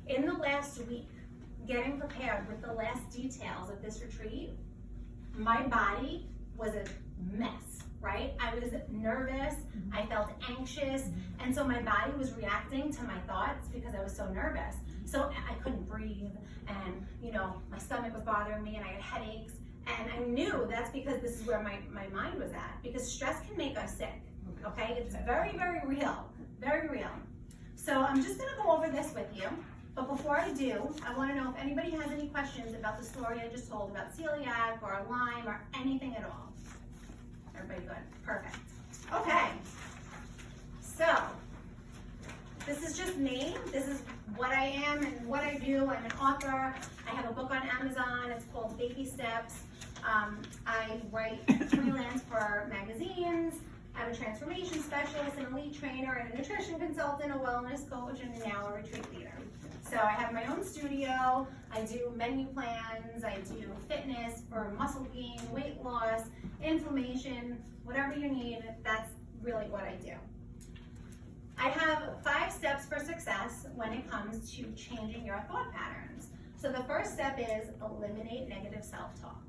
in the last week, getting prepared with the last details of this retreat, my body was a mess, right? I was nervous, I felt anxious, and so my body was reacting to my thoughts because I was so nervous. So I couldn't breathe, and my stomach was bothering me, and I had headaches, and I knew that's because this is where my mind was at, because stress can make us sick, okay? It's very, very real, very real. So I'm just gonna go over this with you. But before I do, I want to know if anybody has any questions about the story I just told about celiac or Lyme or anything at all. Everybody good? Perfect. Okay. So, this is just me. This is what I am and what I do. I'm an author. I have a book on Amazon. It's called Baby Steps. I write freelance for magazines. I'm a transformation specialist, an elite trainer, and a nutrition consultant, a wellness coach, and now a retreat leader. So I have my own studio, I do menu plans, I do fitness for muscle gain, weight loss, inflammation, whatever you need, that's really what I do. I have 5 steps for success when it comes to changing your thought patterns. So the first step is eliminate negative self-talk.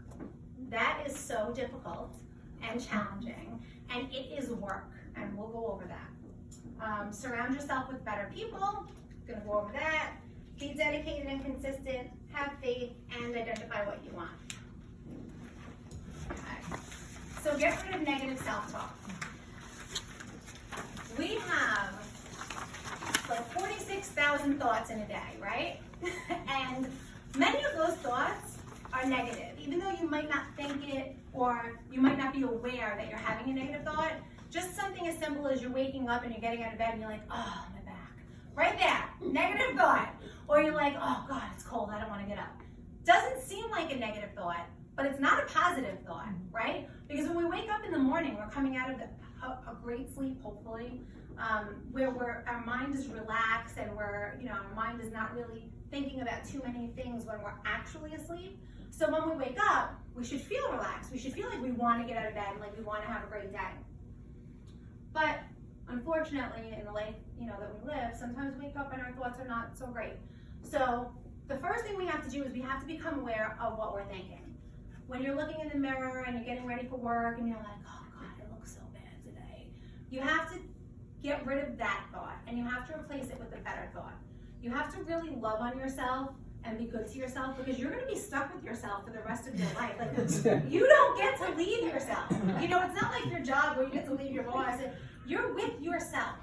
That is so difficult and challenging, and it is work, and we'll go over that. Surround yourself with better people, gonna go over that. Be dedicated and consistent, have faith, and identify what you want. Okay. So get rid of negative self-talk. We have like 46,000 thoughts in a day, right? And many of those thoughts are negative. Even though you might not think it, or you might not be aware that you're having a negative thought, just something as simple as you're waking up and you're getting out of bed and you're like, oh, my back. Right there, negative thought. Or you're like, oh God, it's cold, I don't want to get up. Doesn't seem like a negative thought, but it's not a positive thought, right? Because when we wake up in the morning, we're coming out of a great sleep, hopefully, where our mind is relaxed and our mind is not really thinking about too many things when we're actually asleep. So when we wake up, we should feel relaxed. We should feel like we want to get out of bed and like we want to have a great day. But unfortunately, in the life that we live, sometimes we wake up and our thoughts are not so great. So the first thing we have to do is we have to become aware of what we're thinking. When you're looking in the mirror and you're getting ready for work and you're like, oh God, I look so bad today. You have to get rid of that thought and you have to replace it with a better thought. You have to really love on yourself and be good to yourself, because you're going to be stuck with yourself for the rest of your life. Like, you don't get to leave yourself. It's not like your job where you get to leave your boss. You're with yourself.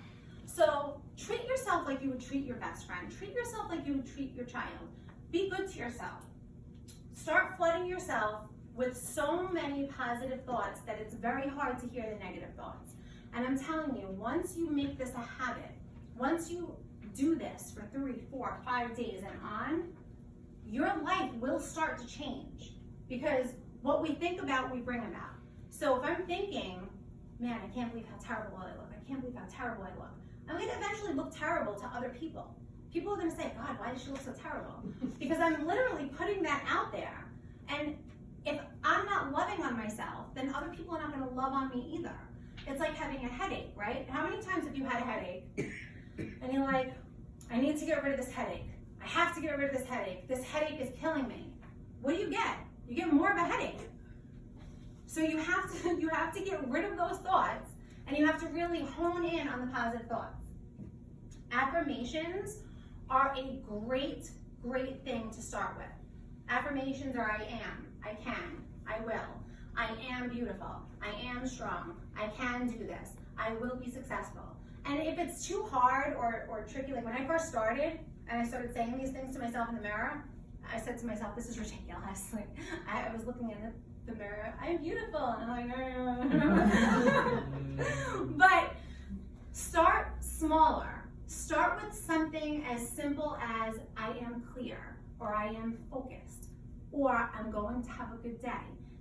So treat yourself like you would treat your best friend. Treat yourself like you would treat your child. Be good to yourself. Start flooding yourself with so many positive thoughts that it's very hard to hear the negative thoughts. And I'm telling you, once you make this a habit, once you do this for 3, 4, 5 days and on, your life will start to change, because what we think about, we bring about. So if I'm thinking, man, I can't believe how terrible I look, I can't believe how terrible I look, I'm going to eventually look terrible to other people. People are going to say, God, why does she look so terrible? Because I'm literally putting that out there. And if I'm not loving on myself, then other people are not going to love on me either. It's like having a headache, right? How many times have you had a headache and you're like, I need to get rid of this headache. I have to get rid of this headache. This headache is killing me. What do? You get more of a headache. So you have to get rid of those thoughts, and you have to really hone in on the positive thoughts. Affirmations are a great, great thing to start with. Affirmations are I am, I can, I will, I am beautiful, I am strong, I can do this, I will be successful. And if it's too hard or tricky, like when I first started and I started saying these things to myself in the mirror, I said to myself, this is ridiculous. Like, I was looking in the mirror, I'm beautiful, and I'm like, but start smaller. Start with something as simple as I am clear, or I am focused, or I'm going to have a good day.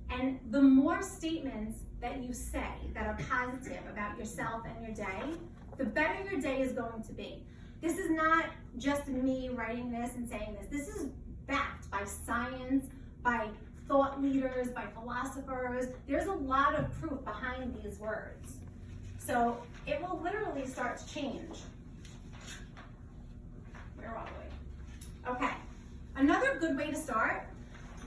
And the more statements that you say that are positive about yourself and your day, the better your day is going to be. This is not just me writing this and saying this. This is backed by science, by thought leaders, by philosophers. There's a lot of proof behind these words. So it will literally start to change. Where are we? good way to start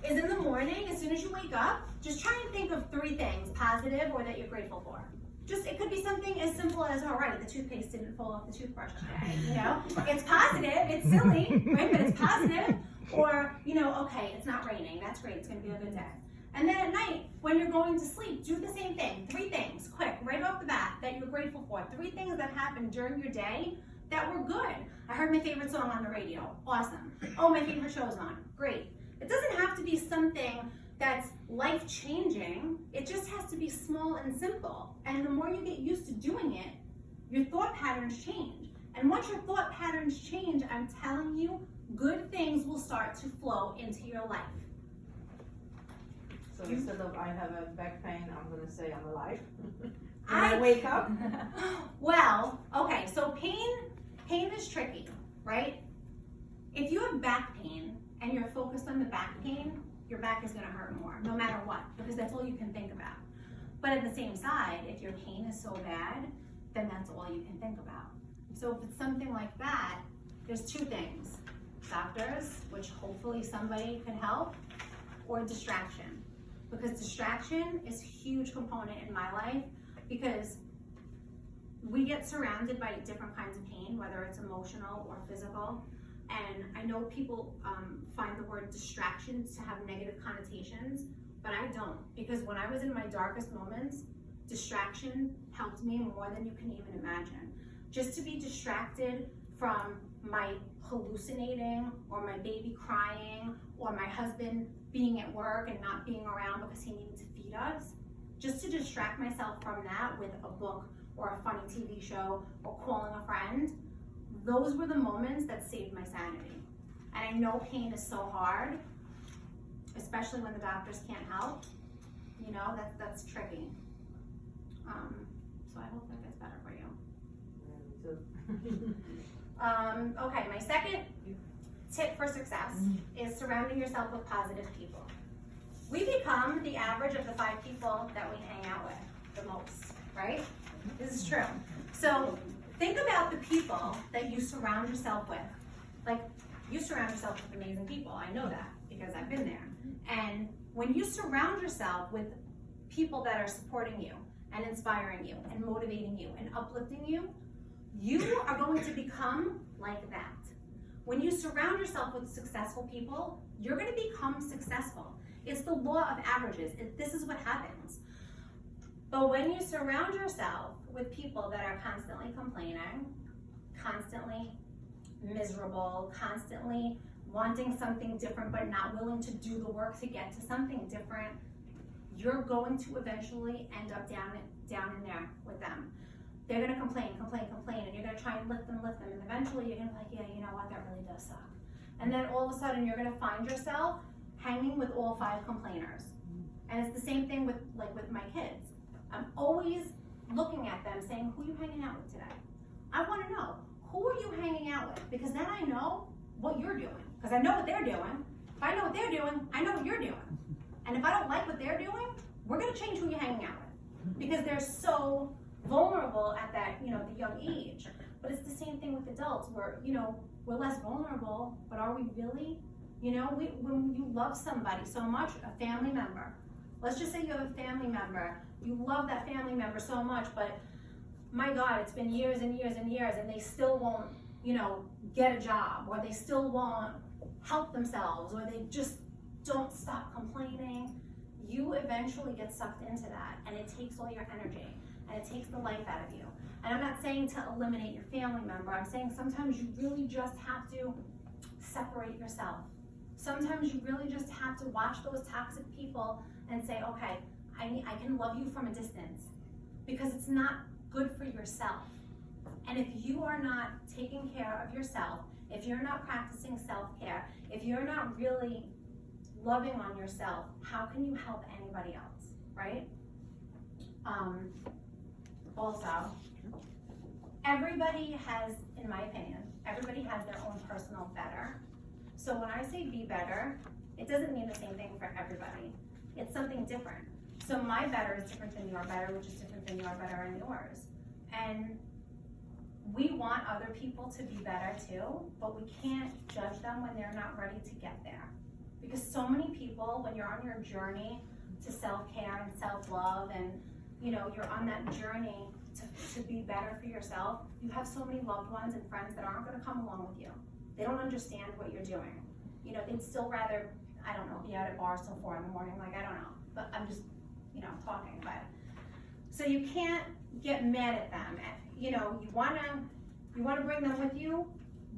is in the morning, as soon as you wake up, just try and think of 3 things, positive or that you're grateful for. Just, it could be something as simple as, all right, the toothpaste didn't fall off the toothbrush today, you know? It's positive, it's silly, right, but it's positive. Or, you know, okay, it's not raining, that's great, it's gonna be a good day. And then at night, when you're going to sleep, do the same thing. 3 things, quick, right off the bat, that you're grateful for. 3 things that happened during your day that were good. I heard my favorite song on the radio, awesome. Oh, my favorite show's on, great. It doesn't have to be something that's life-changing. It just has to be small and simple. And the more you get used to doing it, your thought patterns change. And once your thought patterns change, I'm telling you, good things will start to flow into your life. So instead of I have a back pain, I'm gonna say I'm alive. When I wake up. Well, okay, so pain is tricky, right? If you have back pain and you're focused on the back pain, your back is gonna hurt more, no matter what, because that's all you can think about. But at the same side, if your pain is so bad, then that's all you can think about. So if it's something like that, there's 2 things. Doctors, which hopefully somebody can help, or distraction. Because distraction is a huge component in my life, because we get surrounded by different kinds of pain, whether it's emotional or physical. And I know people find the word distraction to have negative connotations, but I don't. Because when I was in my darkest moments, distraction helped me more than you can even imagine. Just to be distracted from my hallucinating, or my baby crying, or my husband being at work and not being around because he needed to feed us, just to distract myself from that with a book or a funny TV show or calling a friend, those were the moments that saved my sanity. And I know pain is so hard, especially when the doctors can't help. You know, that's tricky. So I hope that gets better for you. Okay, my second tip for success is surrounding yourself with positive people. We become the average of the 5 people that we hang out with the most, right? This is true. So think about the people that you surround yourself with. Like, you surround yourself with amazing people. I know that because I've been there. And when you surround yourself with people that are supporting you and inspiring you and motivating you and uplifting you, you are going to become like that. When you surround yourself with successful people, you're going to become successful. It's the law of averages. This is what happens. But when you surround yourself with people that are constantly complaining, constantly miserable, constantly wanting something different but not willing to do the work to get to something different, you're going to eventually end up down in there with them. They're gonna complain, and you're gonna try and lift them, and eventually you're gonna be like, yeah, you know what, that really does suck. And then all of a sudden you're gonna find yourself hanging with all 5 complainers. And it's the same thing with my kids. I'm always looking at them saying, who are you hanging out with today? I wanna know, who are you hanging out with? Because then I know what you're doing. Because I know what they're doing. If I know what they're doing, I know what you're doing. And if I don't like what they're doing, we're gonna change who you're hanging out with. Because they're so vulnerable at that, you know, the young age. But it's the same thing with adults. We're less vulnerable, but are we really? You know, when you love somebody so much, a family member, let's just say you have a family member, you love that family member so much, but my God, it's been years and years and years, and they still won't, you know, get a job, or they still won't help themselves, or they just don't stop complaining. You eventually get sucked into that, and it takes all your energy. And it takes the life out of you. And I'm not saying to eliminate your family member. I'm saying sometimes you really just have to separate yourself. Sometimes you really just have to watch those toxic people and say, okay, I can love you from a distance, because it's not good for yourself. And if you are not taking care of yourself, if you're not practicing self-care, if you're not really loving on yourself, how can you help anybody else, right? Also, everybody has, in my opinion, everybody has their own personal better. So when I say be better, it doesn't mean the same thing for everybody. It's something different. So my better is different than your better, which is different than your better and yours. And we want other people to be better too, but we can't judge them when they're not ready to get there. Because so many people, when you're on your journey to self-care and self-love, and you know, you're on that journey to be better for yourself, you have so many loved ones and friends that aren't gonna come along with you. They don't understand what you're doing. You know, they'd still rather, I don't know, be out at bars till 4 in the morning, like, I don't know. But I'm just, you know, talking, but. So you can't get mad at them. You know, you wanna bring them with you,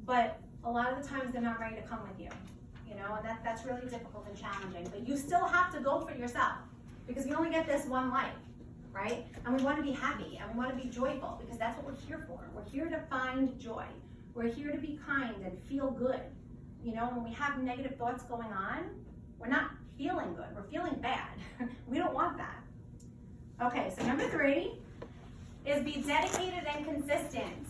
but a lot of the times they're not ready to come with you. You know, and that's really difficult and challenging. But you still have to go for yourself, because we only get this one life, right? And we wanna be happy, and we wanna be joyful, because that's what we're here for. We're here to find joy. We're here to be kind and feel good. You know, when we have negative thoughts going on, we're not feeling good, we're feeling bad. We don't want that. Okay, so number 3 is be dedicated and consistent.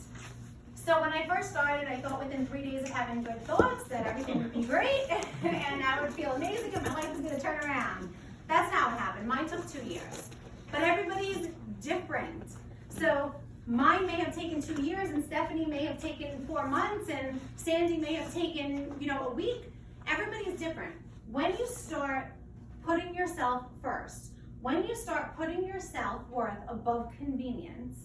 So when I first started, I thought within 3 days of having good thoughts that everything would be great and I would feel amazing and my life was gonna turn around. That's not what happened. Mine took 2 years. But everybody's different. So mine may have taken 2 years, and Stephanie may have taken 4 months, and Sandy may have taken, you know, a week. Everybody's different. When you start putting yourself first, when you start putting your self-worth above convenience,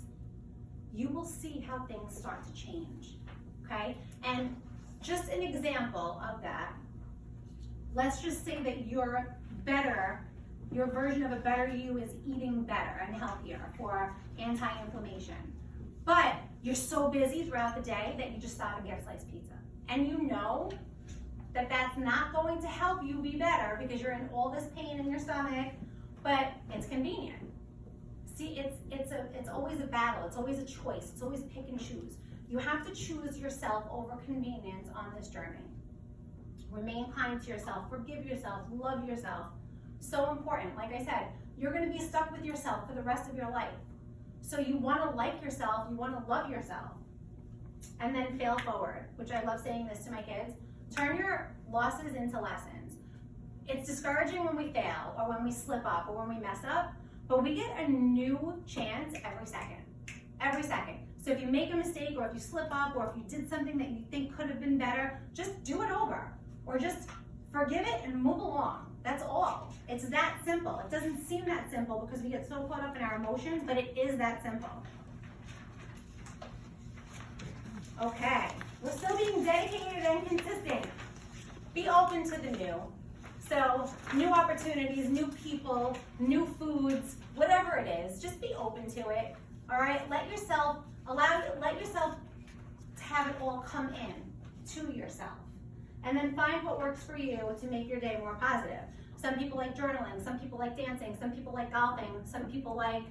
you will see how things start to change, okay? And just an example of that, let's just say that you're better, your version of a better you is eating better and healthier for anti-inflammation. But you're so busy throughout the day that you just stop and get a sliced pizza. And you know that that's not going to help you be better because you're in all this pain in your stomach, but it's convenient. See, it's always a battle, it's always a choice, it's always pick and choose. You have to choose yourself over convenience on this journey. Remain kind to yourself, forgive yourself, love yourself. So important. Like I said, you're gonna be stuck with yourself for the rest of your life. So you wanna like yourself, you wanna love yourself. And then fail forward, which I love saying this to my kids. Turn your losses into lessons. It's discouraging when we fail, or when we slip up, or when we mess up, but we get a new chance every second. Every second. So if you make a mistake, or if you slip up, or if you did something that you think could have been better, just do it over. Or just forgive it and move along. That's all. It's that simple. It doesn't seem that simple because we get so caught up in our emotions, but it is that simple. Okay, we're still being dedicated and consistent. Be open to the new. So, new opportunities, new people, new foods, whatever it is, just be open to it. All right, let yourself to have it all come in to yourself. And then find what works for you to make your day more positive. Some people like journaling, some people like dancing, some people like golfing, some people like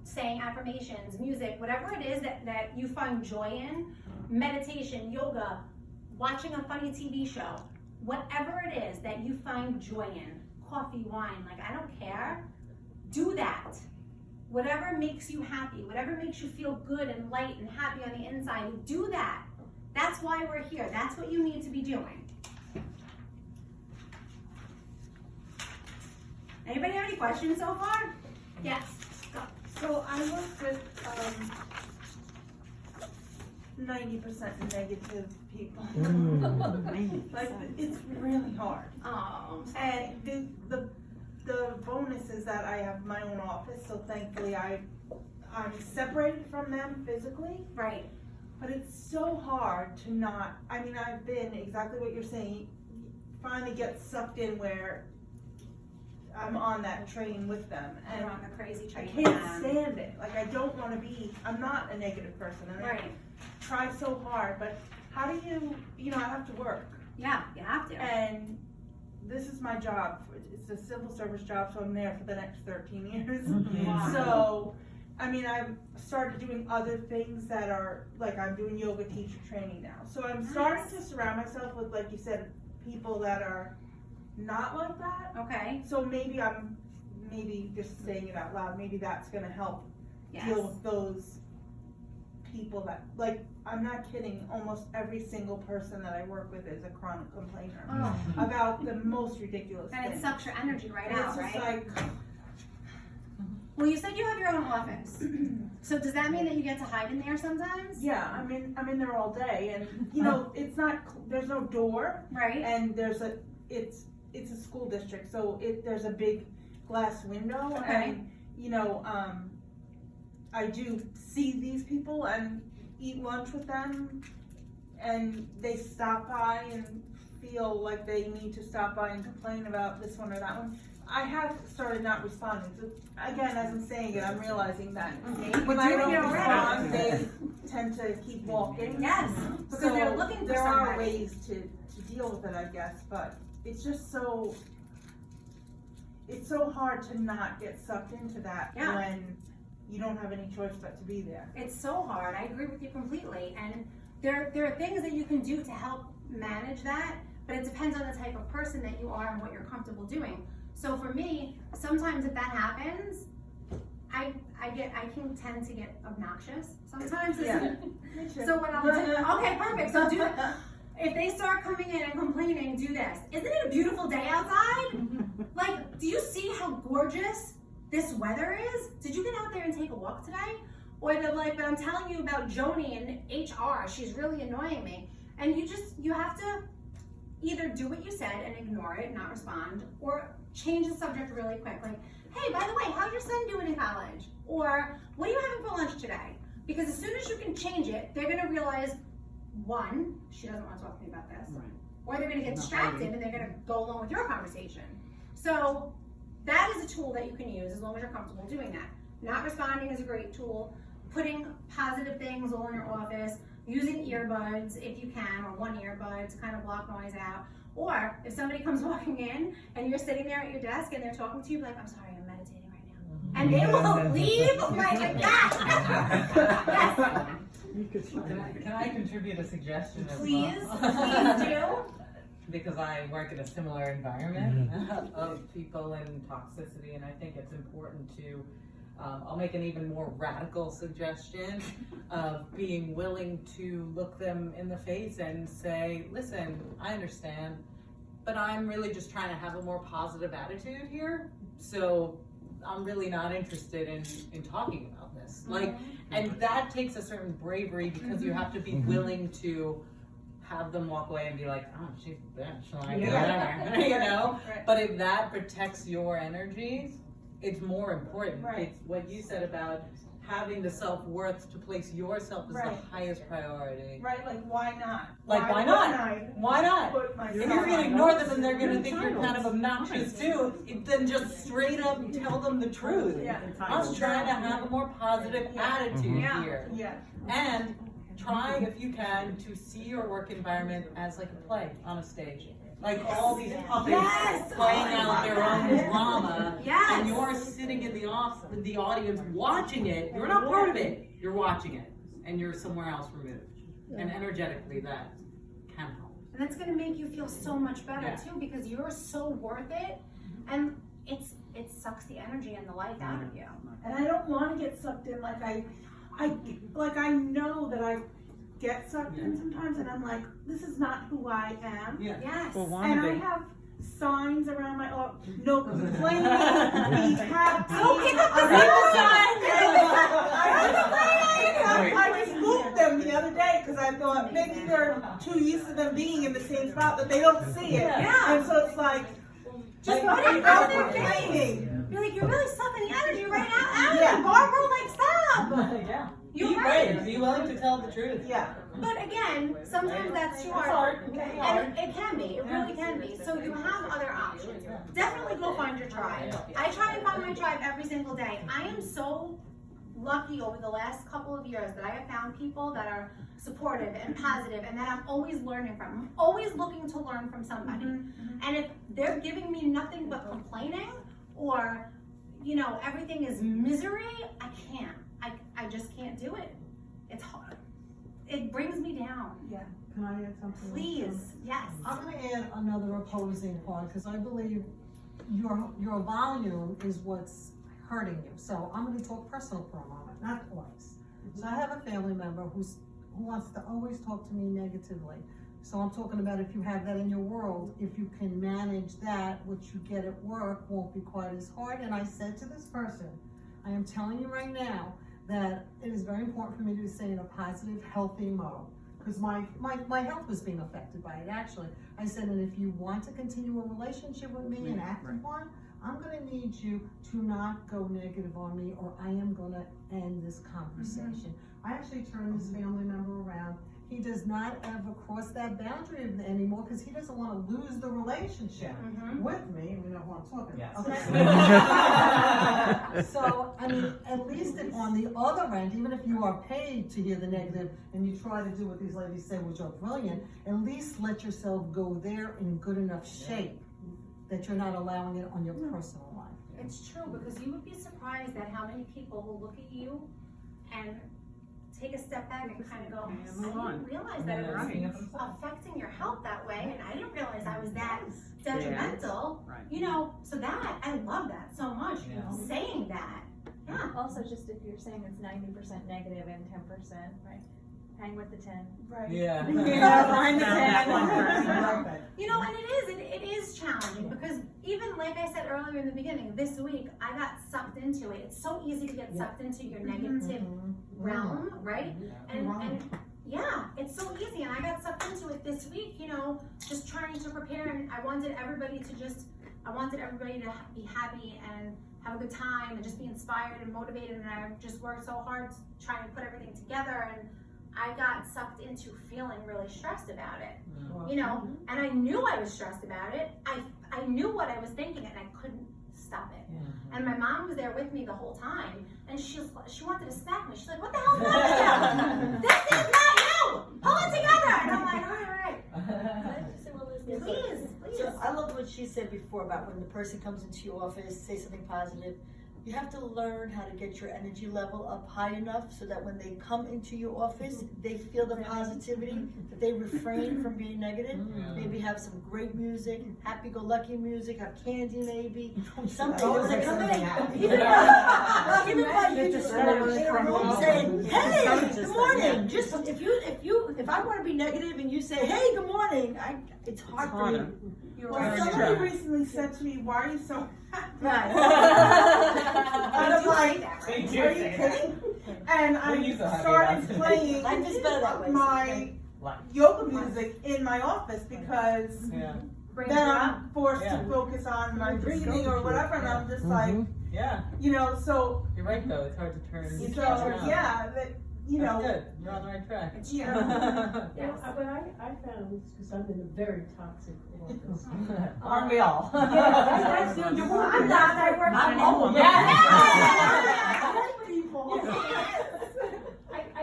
saying affirmations, music, whatever it is that you find joy in, meditation, yoga, watching a funny TV show, whatever it is that you find joy in, coffee, wine, like I don't care, do that. Whatever makes you happy, whatever makes you feel good and light and happy on the inside, do that. That's why we're here. That's what you need to be doing. Anybody have any questions so far? Yes. Go. So I work with 90% negative people. Like it's really hard. Oh, And the bonus is that I have my own office, so thankfully I'm separated from them physically. right. But it's so hard to not, I mean, I've been exactly what you're saying, finally get sucked in where I'm on that train with them. And And on the crazy I train. can't stand it. Like I don't want to be, I'm not a negative person. And I Right. try so hard, but how do you know, I have to work. Yeah, you have to. And this is my job. It's a civil service job, so I'm there for the next 13 years. Wow. So, I mean, I've started doing other things that are, like I'm doing yoga teacher training now. So I'm starting to surround myself with, like you said, people that are not like that. Okay. So maybe I'm just saying it out loud, maybe that's gonna help Yes. deal with those people that, like, I'm not kidding, almost every single person that I work with is a chronic complainer Oh. about the most ridiculous And it things. sucks your energy right And out, it's just right? like, Well, you said you have your own office. So does that mean that you get to hide in there sometimes? yeah, I'm in there all day, and you know, it's not, there's no door, Right. and there's a it's a school district, so there's a big glass window, Okay. and, you know, I do see these people and eat lunch with them, and they stop by and feel like they need to stop by and complain about this one or that one. I have started not responding, so again, as I'm saying it, I'm realizing that when I don't respond, they tend to keep walking. Yes, because they're looking for there are somebody. ways to deal with it, I guess, but it's just so, it's so hard to not get sucked into that Yeah. when you don't have any choice but to be there. It's so hard. I agree with you completely. And there are things that you can do to help manage that, but it depends on the type of person that you are and what you're comfortable doing. So for me, sometimes if that happens, I can tend to get obnoxious. Sometimes. Yeah. So what I'll do, okay, perfect. So if they start coming in and complaining, do this. Isn't it a beautiful day outside? Like, do you see how gorgeous this weather is? Did you get out there and take a walk today? Or they're like, but I'm telling you about Joni in HR. She's really annoying me. And you have to either do what you said and ignore it, not respond, or change the subject really quick. Like, hey, by the way, how's your son doing in college? Or what are you having for lunch today? Because as soon as you can change it, they're gonna realize, one, she doesn't want to talk to me about this. Right. Or they're gonna get distracted and they're gonna go along with your conversation. So that is a tool that you can use as long as you're comfortable doing that. Not responding is a great tool. Putting positive things all in your office, using earbuds if you can, or one earbud to kind of block noise out. Or if somebody comes walking in and you're sitting there at your desk and they're talking to you, like, I'm sorry, I'm meditating right now. And they will leave like that. Yes. Can I contribute a suggestion as Please, well? please do. Because I work in a similar environment of people and toxicity, and I think it's important to, I'll make an even more radical suggestion of being willing to look them in the face and say, listen, I understand, but I'm really just trying to have a more positive attitude here, so I'm really not interested in talking about this. Like, and that takes a certain bravery because you have to be willing to have them walk away and be like, oh, she's a bitch, like, whatever, you know? Right. But if that protects your energies, it's more important. Right. It's what you said about having the self-worth to place yourself as Right. the highest priority. Right, like why not? Like, why not? wouldn't I Why not? put myself If you're gonna on ignore those? them and they're gonna think you're kind of obnoxious too, then just straight up tell them the truth. Yeah. I'm trying to have a more positive attitude Yeah. here. Yeah. And try, if you can, to see your work environment as like a play on a stage. Like all these puppets Yes. playing Oh, I out love their that. own drama. Yes. And you're sitting in the audience watching it. You're not part of it. You're watching it. And you're somewhere else removed. And energetically that can help. And that's gonna make you feel so much better Yeah. too, because you're so worth it, and it sucks the energy and the life out of you. And I don't want to get sucked in. Like I know that I get sucked in sometimes, and I'm like, this is not who I am. Yeah. Yes. And I have signs around my office, no complaining, be happy. Don't pick up the I just moved them the other day because I thought maybe they're too used to them being in the same spot that they don't see it. Yeah. And so it's like, Just like, put it without out there. complaining. You're like, you're really sucking the energy right now. Allie, Yeah. Barbara, like, stop. Yeah. You're Be right. brave. Be willing to tell the truth. Yeah. But again, sometimes that's too hard. And it can be, it really can be. So you have other options. Definitely go find your tribe. I try and find my tribe every single day. I am so lucky over the last couple of years that I have found people that are supportive and positive and that I'm always learning from. I'm always looking to learn from somebody. And if they're giving me nothing but complaining or, you know, everything is misery, I can't. I just can't do it. It's hard. It brings me down. Can I add something? Please, yes. I'm gonna add another opposing part, because I believe your volume is what's hurting you. So I'm gonna talk personal for a moment, not twice. So I have a family member who wants to always talk to me negatively. So I'm talking about if you have that in your world, if you can manage that, what you get at work won't be quite as hard. And I said to this person, I am telling you right now that it is very important for me to stay in a positive, healthy mode. because my health was being affected by it, actually. I said, and if you want to continue a relationship with me, an active one, I'm gonna need you to not go negative on me, or I am gonna end this conversation. I actually turned this family member around. He does not ever cross that boundary anymore, because he doesn't wanna lose the relationship with me, we don't wanna talk about it. Yes. Okay. So, I mean, at least if on the other end, even if you are paid to hear the negative and you try to do what these ladies say, which are brilliant, at least let yourself go there in good enough shape that you're not allowing it on your personal life. It's true, because you would be surprised at how many people will look at you and take a step back and kind of go, I didn't realize that it was affecting your health that way, and I didn't realize I was that detrimental. Right. You know, so that, I love that so much, saying that. Yeah. Also, just if you're saying it's 90% negative and 10%, right? Hang with the 10. Right. Yeah. Find the 10. You know, and it is challenging, because even like I said earlier in the beginning, this week I got sucked into it. It's so easy to get sucked into your negative realm, right? And yeah, it's so easy, and I got sucked into it this week, you know, just trying to prepare, and I wanted everybody to be happy and have a good time and just be inspired and motivated, and I just worked so hard trying to put everything together, and I got sucked into feeling really stressed about it, you know, and I knew I was stressed about it. I knew what I was thinking, and I couldn't stop it. And my mom was there with me the whole time, and she wanted to smack me. She's like, what the hell's wrong with you? This is not you! Pull it together! And I'm like, all right. Please. So I love what she said before about when the person comes into your office, say something positive. You have to learn how to get your energy level up high enough so that when they come into your office, they feel the positivity, that they refrain from being negative. Maybe have some great music, happy-go-lucky music, have candy maybe, something. When they come in, even if you just saying, hey, good morning. Just if I want to be negative and you say, hey, good morning, it's hard for me. Well, somebody recently said to me, why are you so happy? Right. And I'm like, are you kidding? And I started playing Life is better that way. my yoga music in my office, because then I'm forced to focus on my breathing or whatever, and I'm just like, you know, so. You're right though, it's hard to turn. So, yeah, that, you know. That's good, you're on the right track. Yeah. But I found this because I'm in a very toxic office. Aren't we all? That's the I'm not, I work I'm home.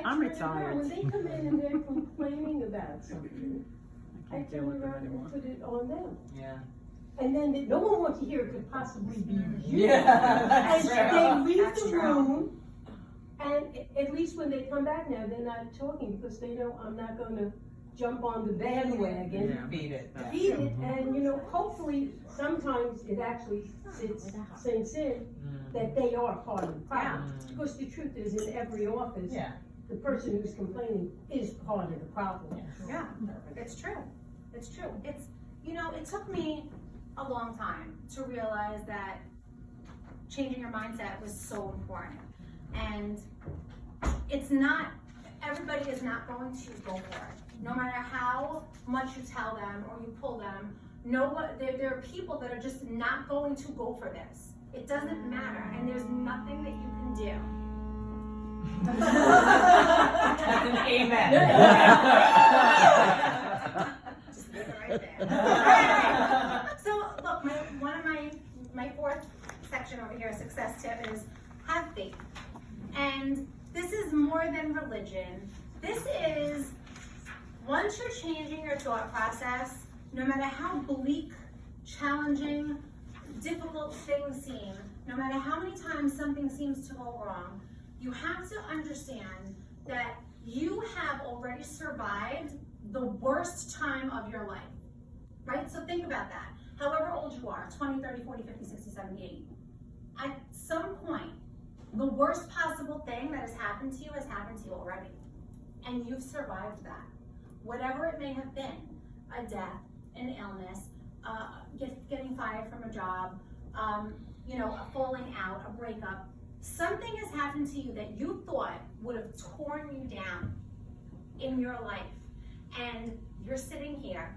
I'm retired. When they come in and they're complaining about something, I turn around and put it on them. Yeah. And then no one wants to hear it could possibly be you. Yeah. And they leave the room, and at least when they come back now, they're not talking because they know I'm not going to jump on the bandwagon. Feed it. Feed it, and you know, hopefully, sometimes it actually sinks in that they are part of the problem. Because the truth is, in every office, the person who's complaining is part of the problem. Yeah, it's true. It's true. It's, you know, it took me a long time to realize that changing your mindset was so important. And it's not, everybody is not going to go for it. No matter how much you tell them or you pull them, there are people that are just not going to go for this. It doesn't matter, and there's nothing that you can do. That's an amen. Just leave it right there. So look, one of my fourth section over here, success tip, is have faith. And this is more than religion. This is, once you're changing your thought process, no matter how bleak, challenging, difficult things seem, no matter how many times something seems to go wrong, you have to understand that you have already survived the worst time of your life, right? So think about that. However old you are, 20, 30, 40, 50, 60, 70, 80. At some point, the worst possible thing that has happened to you has happened to you already. And you've survived that. Whatever it may have been, a death, an illness, getting fired from a job, you know, a falling out, a breakup. Something has happened to you that you thought would have torn you down in your life. And you're sitting here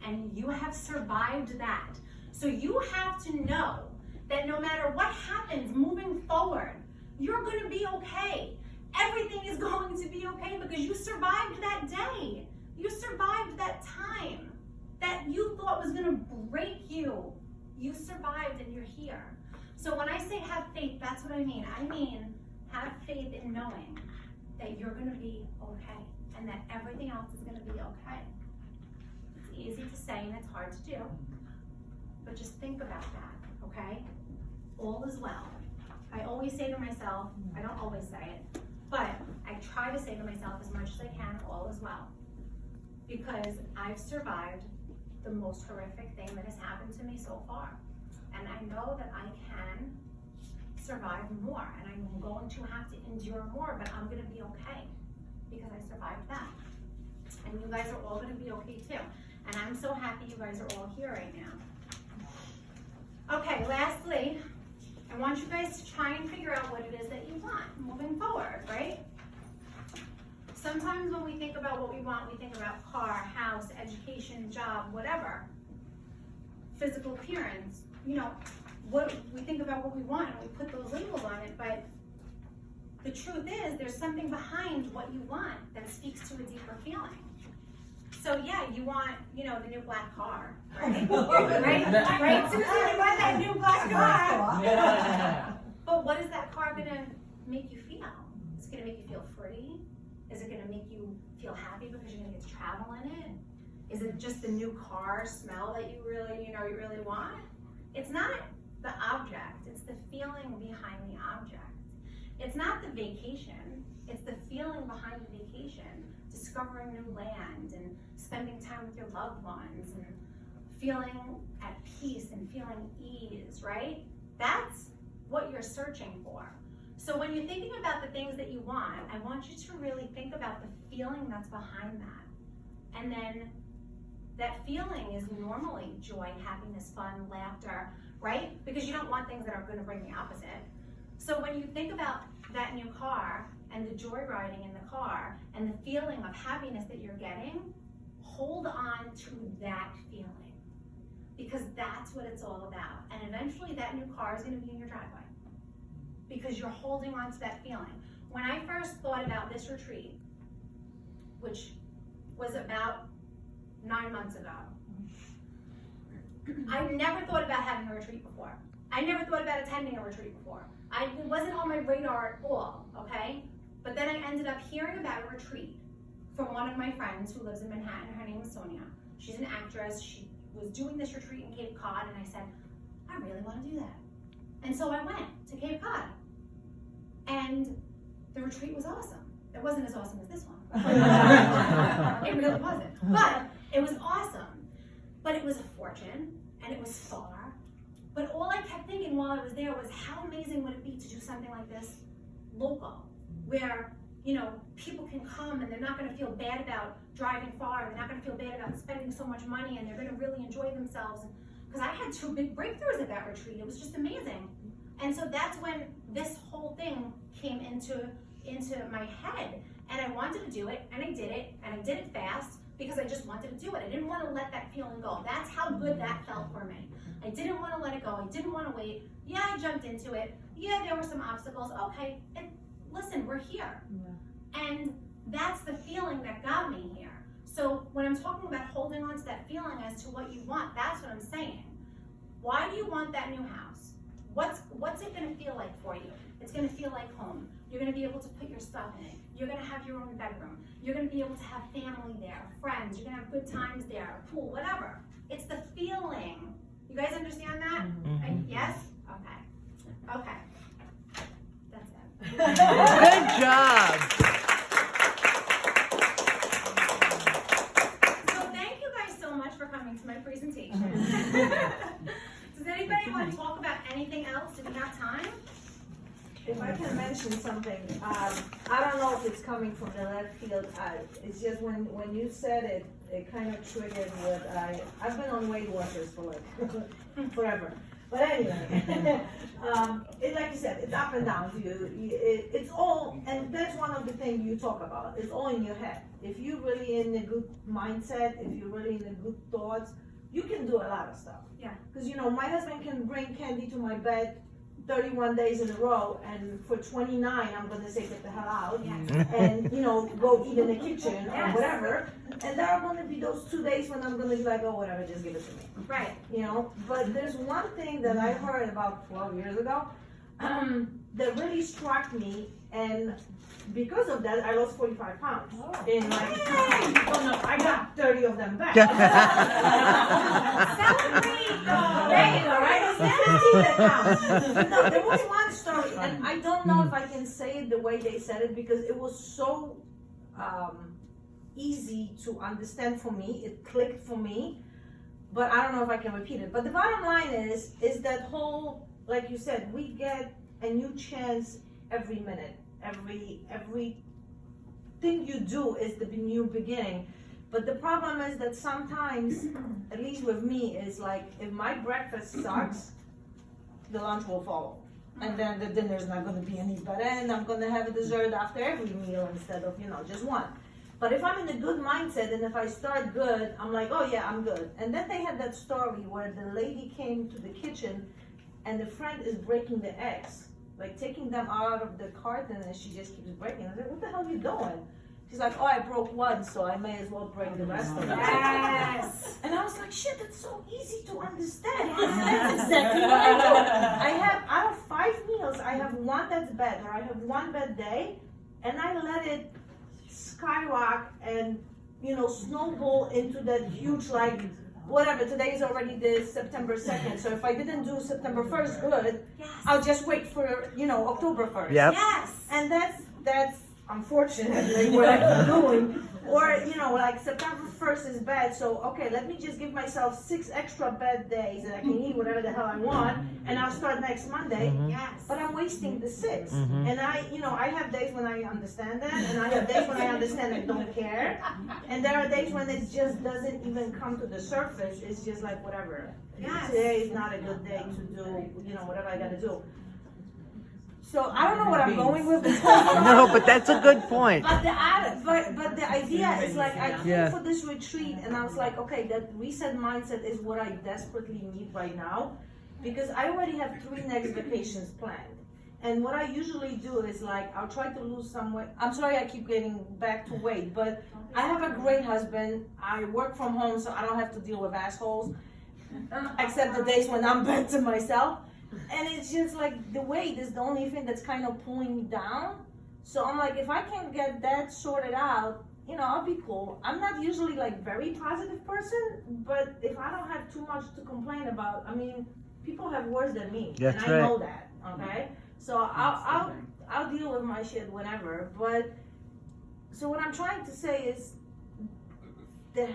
and you have survived that. So you have to know that no matter what happens moving forward, you're gonna be okay. Everything is going to be okay because you survived that day. You survived that time that you thought was gonna break you. You survived and you're here. So when I say have faith, that's what I mean. I mean, have faith in knowing that you're gonna be okay and that everything else is gonna be okay. It's easy to say and it's hard to do, but just think about that, okay? All is well. I always say to myself, I don't always say it, but I try to say to myself as much as I can, all is well. Because I've survived the most horrific thing that has happened to me so far. And I know that I can survive more, and I'm going to have to endure more, but I'm gonna be okay because I survived that. And you guys are all gonna be okay too. And I'm so happy you guys are all here right now. Okay, lastly, I want you guys to try and figure out what it is that you want moving forward, right? Sometimes when we think about what we want, we think about car, house, education, job, whatever. Physical appearance, you know, what we think about what we want and we put those labels on it, but the truth is there's something behind what you want that speaks to a deeper feeling. So yeah, you want, you know, the new black car, right? right, Susan, you want that new black car. Yeah. But what is that car gonna make you feel? It's gonna make you feel free? Is it gonna make you feel happy because you're gonna get to travel in it? Is it just the new car smell that you really want? It's not the object, it's the feeling behind the object. It's not the vacation, it's the feeling behind the vacation. Discovering new land and spending time with your loved ones and feeling at peace and feeling ease, right? That's what you're searching for. So when you're thinking about the things that you want, I want you to really think about the feeling that's behind that. And then that feeling is normally joy, happiness, fun, laughter, right? Because you don't want things that are going to bring the opposite. So when you think about that new car and the joy riding in the car and the feeling of happiness that you're getting, hold on to that feeling because that's what it's all about. And eventually that new car is going to be in your driveway because you're holding on to that feeling. When I first thought about this retreat, which was about 9 months ago, I never thought about having a retreat before. I never thought about attending a retreat before. It wasn't on my radar at all, okay? But then I ended up hearing about a retreat from one of my friends who lives in Manhattan. Her name is Sonia. She's an actress. She was doing this retreat in Cape Cod, and I said, I really want to do that. And so I went to Cape Cod. And the retreat was awesome. It wasn't as awesome as this one. It really wasn't. But it was awesome. But it was a fortune, and it was far. But all I kept thinking while I was there was how amazing would it be to do something like this local, where, you know, people can come and they're not going to feel bad about driving far, they're not going to feel bad about spending so much money, and they're going to really enjoy themselves. Because I had 2 big breakthroughs at that retreat. It was just amazing. And so that's when this whole thing came into my head. And I wanted to do it, and I did it, and I did it fast because I just wanted to do it. I didn't want to let that feeling go. That's how good that felt for me. I didn't want to let it go. I didn't want to wait. Yeah, I jumped into it. Yeah, there were some obstacles. Okay, and listen, we're here. Yeah. And that's the feeling that got me here. So when I'm talking about holding on to that feeling as to what you want, that's what I'm saying. Why do you want that new house? What's it going to feel like for you? It's going to feel like home. You're going to be able to put your stuff in it. You're going to have your own bedroom. You're going to be able to have family there, friends. You're going to have good times there, a pool, whatever. It's the feeling. You guys understand that? Mm-hmm. Yes? Okay. Okay. That's it. Good job. So thank you guys so much for coming to my presentation. Does anybody want to talk about anything else? Do we have time? If I can mention something, I don't know if it's coming from the left field. It's just when you said it, it kind of triggered what I've been on Weight Watchers for like forever. But anyway, like you said, it's up and down. It's all, and that's one of the things you talk about. It's all in your head. If you're really in a good mindset, if you're really in a good thoughts, you can do a lot of stuff. Yeah. Because my husband can bring candy to my bed 31 days in a row, and for 29, I'm gonna say get the hell out, Yes. and go eat in the kitchen or Yes. whatever. And there are gonna be those 2 days when I'm gonna be like, oh, whatever, just give it to me. Right. But there's one thing that I heard about 12 years ago that really struck me, and because of that, I lost 45 pounds. In I got 30 of them back. Celebrate though. There you go, right? It's 17 that counts. No, there was one story, and I don't know if I can say it the way they said it because it was so easy to understand for me. It clicked for me, but I don't know if I can repeat it. But the bottom line is that whole, like you said, we get a new chance every minute. Every thing you do is the new beginning. But the problem is that sometimes, at least with me, is like if my breakfast sucks, the lunch will follow. And then the dinner's not gonna be any better, and I'm gonna have a dessert after every meal instead of, just one. But if I'm in a good mindset and if I start good, I'm like, oh yeah, I'm good. And then they had that story where the lady came to the kitchen and the friend is breaking the eggs. Like taking them out of the carton and she just keeps breaking. I was like, what the hell are you doing? She's like, oh, I broke one, so I may as well break the rest of it. Yes. And I was like, shit, that's so easy to understand. That's exactly what I do. I have, out of 5 meals, I have one that's bad, or I have one bad day, and I let it skyrocket and, snowball into that huge, whatever, today is already the September 2nd, so if I didn't do September 1st good, Yes. I'll just wait for, October 1st. Yep. Yes. And that's unfortunately what I'm doing. Or, September 1st is bad, so okay, let me just give myself 6 extra bad days and I can eat whatever the hell I want, and I'll start next Monday. Yes. But I'm wasting the 6. And I have days when I understand that, and I have days when I understand and don't care. And there are days when it just doesn't even come to the surface. It's just like, whatever. Yes. Today is not a good day to do, whatever I gotta do. So I don't know what I'm going with this whole story. No, but that's a good point. But the idea is like I came Yeah. for this retreat and I was like, okay, that reset mindset is what I desperately need right now, because I already have 3 next vacations planned. And what I usually do is I'll try to lose some weight. I'm sorry I keep getting back to weight, but I have a great husband. I work from home, so I don't have to deal with assholes, except the days when I'm bad to myself. And it's just the weight is the only thing that's kind of pulling me down. So I'm like, if I can get that sorted out, I'll be cool. I'm not usually very positive person, but if I don't have too much to complain about, people have worse than me. That's and I know right. that, okay? So I'll deal with my shit whenever. But so what I'm trying to say is the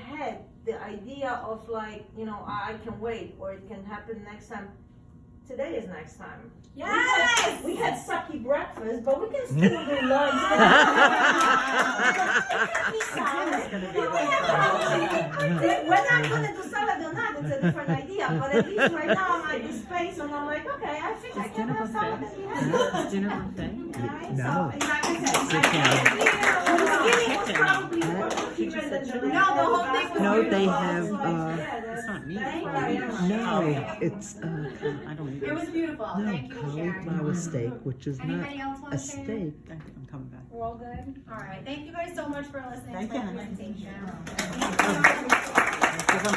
idea of I can wait or it can happen next time. Today is next time. Yes. We had sucky breakfast, but we can still do lunch. We're not gonna do salad or not, it's a different idea, but at least right now I'm at this space and I'm like, okay, I think I can have salad and we have Is dinner buffet? Alright, No. so, like I said, the beginning was probably more cookier than the No, the whole thing was No, they beautiful. have, It's not me. no, it's, I don't It even. was beautiful. no, Thank you for sharing. cauliflower steak, which is not Anybody else want a to share? steak. I think I'm coming back. We're all good? All right. Thank you guys so much for listening Thank to my you. presentation. Because I'm